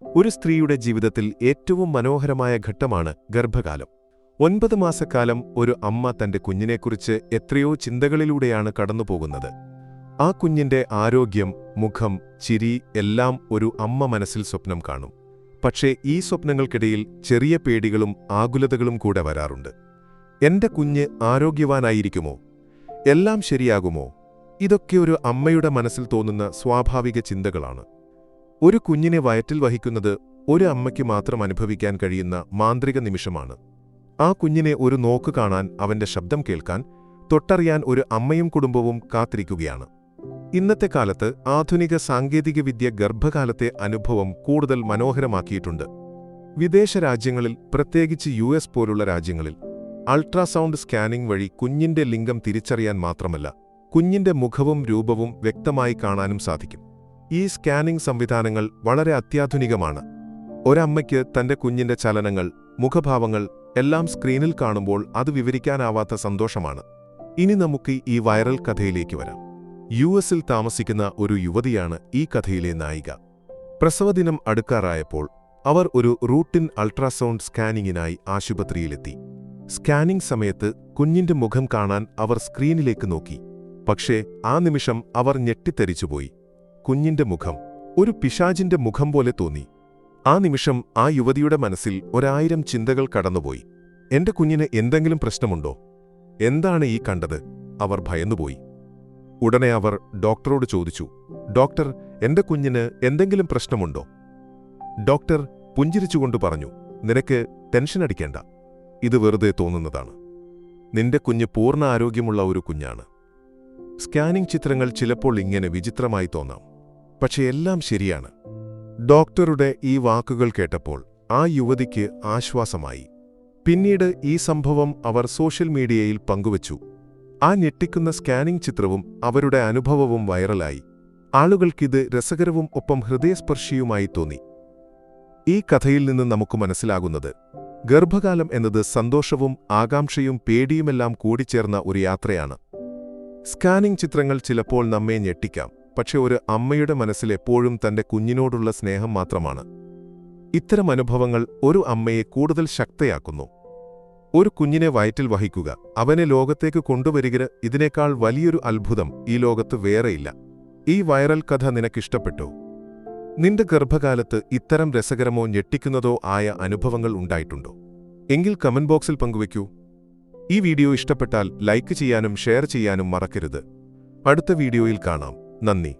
ഒരു സ്ത്രീയുടെ ജീവിതത്തിൽ ഏറ്റവും മനോഹരമായ ഘട്ടമാണ് ഗർഭകാലം. 9 മാസക്കാലം ഒരു അമ്മ തന്റെ കുഞ്ഞിനെക്കുറിച്ച് എത്രയോ ചിന്തകളിലൂടെയാണ് കടന്നുപോകുന്നത്. ആ കുഞ്ഞിന്റെ ആരോഗ്യം, മുഖം, ചിരി എല്ലാം ഒരു അമ്മ മനസ്സിൽ സ്വപ്നം കാണും. പക്ഷേ ഈ സ്വപ്നങ്ങൾക്കിടയിൽ ചെറിയ പേടികളും ആകുലതകളും കൂടെ വരാറുണ്ട്. എന്റെ കുഞ്ഞ് ആരോഗ്യവാനായിരിക്കുമോ? എല്ലാം ശരിയാകുമോ? ഇതൊക്കെ ഒരു അമ്മയുടെ മനസ്സിൽ തോന്നുന്ന സ്വാഭാവിക ചിന്തകളാണ്. ഒരു കുഞ്ഞിനെ വയറ്റിൽ വഹിക്കുന്നത് ഒരു അമ്മയ്ക്ക് മാത്രം അനുഭവിക്കാൻ കഴിയുന്ന മാന്ത്രിക നിമിഷമാണ്. ആ കുഞ്ഞിനെ ഒരു നോക്ക് കാണാൻ, അവന്റെ ശബ്ദം കേൾക്കാൻ, തൊട്ടറിയാൻ ഒരു അമ്മയും കുടുംബവും കാത്തിരിക്കുകയാണ്. ഇന്നത്തെ കാലത്ത് ആധുനിക സാങ്കേതികവിദ്യ ഗർഭകാലത്തെ അനുഭവം കൂടുതൽ മനോഹരമാക്കിയിട്ടുണ്ട്. വിദേശ രാജ്യങ്ങളിൽ, പ്രത്യേകിച്ച് US പോലുള്ള രാജ്യങ്ങളിൽ, അൾട്രാസൗണ്ട് സ്കാനിംഗ് വഴി കുഞ്ഞിന്റെ ലിംഗം തിരിച്ചറിയാൻ മാത്രമല്ല, കുഞ്ഞിന്റെ മുഖവും രൂപവും വ്യക്തമായി കാണാനും സാധിക്കും. ഈ സ്കാനിംഗ് സംവിധാനങ്ങൾ വളരെ അത്യാധുനികമാണ്. ഒരമ്മയ്ക്ക് തന്റെ കുഞ്ഞിന്റെ ചലനങ്ങൾ, മുഖഭാവങ്ങൾ എല്ലാം സ്ക്രീനിൽ കാണുമ്പോൾ അത് വിവരിക്കാനാവാത്ത സന്തോഷമാണ്. ഇനി നമുക്ക് ഈ വൈറൽ കഥയിലേക്ക് വരാം. US-ൽ താമസിക്കുന്ന ഒരു യുവതിയാണ് ഈ കഥയിലെ നായിക. പ്രസവദിനം അടുക്കാറായപ്പോൾ അവർ ഒരു റൂട്ടിൻ അൾട്രാസൗണ്ട് സ്കാനിങ്ങിനായി ആശുപത്രിയിലെത്തി. സ്കാനിംഗ് സമയത്ത് കുഞ്ഞിന്റെ മുഖം കാണാൻ അവർ സ്ക്രീനിലേക്ക് നോക്കി. പക്ഷേ ആ നിമിഷം അവർ ഞെട്ടിത്തരിച്ചുപോയി. കുഞ്ഞിന്റെ മുഖം ഒരു പിശാചിന്റെ മുഖം പോലെ തോന്നി. ആ നിമിഷം ആ യുവതിയുടെ മനസ്സിൽ 1000 ചിന്തകൾ കടന്നുപോയി. എന്റെ കുഞ്ഞിന് എന്തെങ്കിലും പ്രശ്നമുണ്ടോ? എന്താണ് ഈ കണ്ടത്? അവർ ഭയന്നുപോയി. ഉടനെ അവർ ഡോക്ടറോട് ചോദിച്ചു, ഡോക്ടർ, എന്റെ കുഞ്ഞിന് എന്തെങ്കിലും പ്രശ്നമുണ്ടോ? ഡോക്ടർ പുഞ്ചിരിച്ചുകൊണ്ട് പറഞ്ഞു, നിനക്ക് ടെൻഷൻ അടിക്കേണ്ട. ഇത് വെറുതെ തോന്നുന്നതാണ്. നിന്റെ കുഞ്ഞ് പൂർണ്ണ ആരോഗ്യമുള്ള ഒരു കുഞ്ഞാണ്. സ്കാനിംഗ് ചിത്രങ്ങൾ ചിലപ്പോൾ ഇങ്ങനെ വിചിത്രമായി തോന്നാം, പക്ഷെ എല്ലാം ശരിയാണ്. ഡോക്ടറുടെ ഈ വാക്കുകൾ കേട്ടപ്പോൾ ആ യുവതിക്ക് ആശ്വാസമായി. പിന്നീട് ഈ സംഭവം അവർ സോഷ്യൽ മീഡിയയിൽ പങ്കുവച്ചു. ആ ഞെട്ടിക്കുന്ന സ്കാനിംഗ് ചിത്രവും അവരുടെ അനുഭവവും വൈറലായി. ആളുകൾക്കിത് രസകരവും ഒപ്പം ഹൃദയസ്പർശിയുമായി തോന്നി. ഈ കഥയിൽ നിന്ന് നമുക്ക് മനസ്സിലാകുന്നത്, ഗർഭകാലം എന്നത് സന്തോഷവും ആകാംക്ഷയും പേടിയുമെല്ലാം കൂടിച്ചേർന്ന ഒരു യാത്രയാണ്. സ്കാനിംഗ് ചിത്രങ്ങൾ ചിലപ്പോൾ നമ്മെ ഞെട്ടിക്കാം, പക്ഷെ ഒരു അമ്മയുടെ മനസ്സിൽ എപ്പോഴും തന്റെ കുഞ്ഞിനോടുള്ള സ്നേഹം മാത്രമാണ്. ഇത്തരം അനുഭവങ്ങൾ ഒരു അമ്മയെ കൂടുതൽ ശക്തയാക്കുന്നു. ഒരു കുഞ്ഞിനെ വയറ്റിൽ വഹിക്കുക, അവനെ ലോകത്തേക്ക് കൊണ്ടുവരിക, ഇതിനേക്കാൾ വലിയൊരു അത്ഭുതം ഈ ലോകത്ത് വേറെയില്ല. ഈ വൈറൽ കഥ നിനക്കിഷ്ടപ്പെട്ടോ? നിന്റെ ഗർഭകാലത്ത് ഇത്തരം രസകരമോ ഞെട്ടിക്കുന്നതോ ആയ അനുഭവങ്ങൾ ഉണ്ടായിട്ടുണ്ടോ? എങ്കിൽ കമന്റ് ബോക്സിൽ പങ്കുവയ്ക്കൂ. ഈ വീഡിയോ ഇഷ്ടപ്പെട്ടാൽ ലൈക്ക് ചെയ്യാനും ഷെയർ ചെയ്യാനും മറക്കരുത്. അടുത്ത വീഡിയോയിൽ കാണാം. നന്ദി.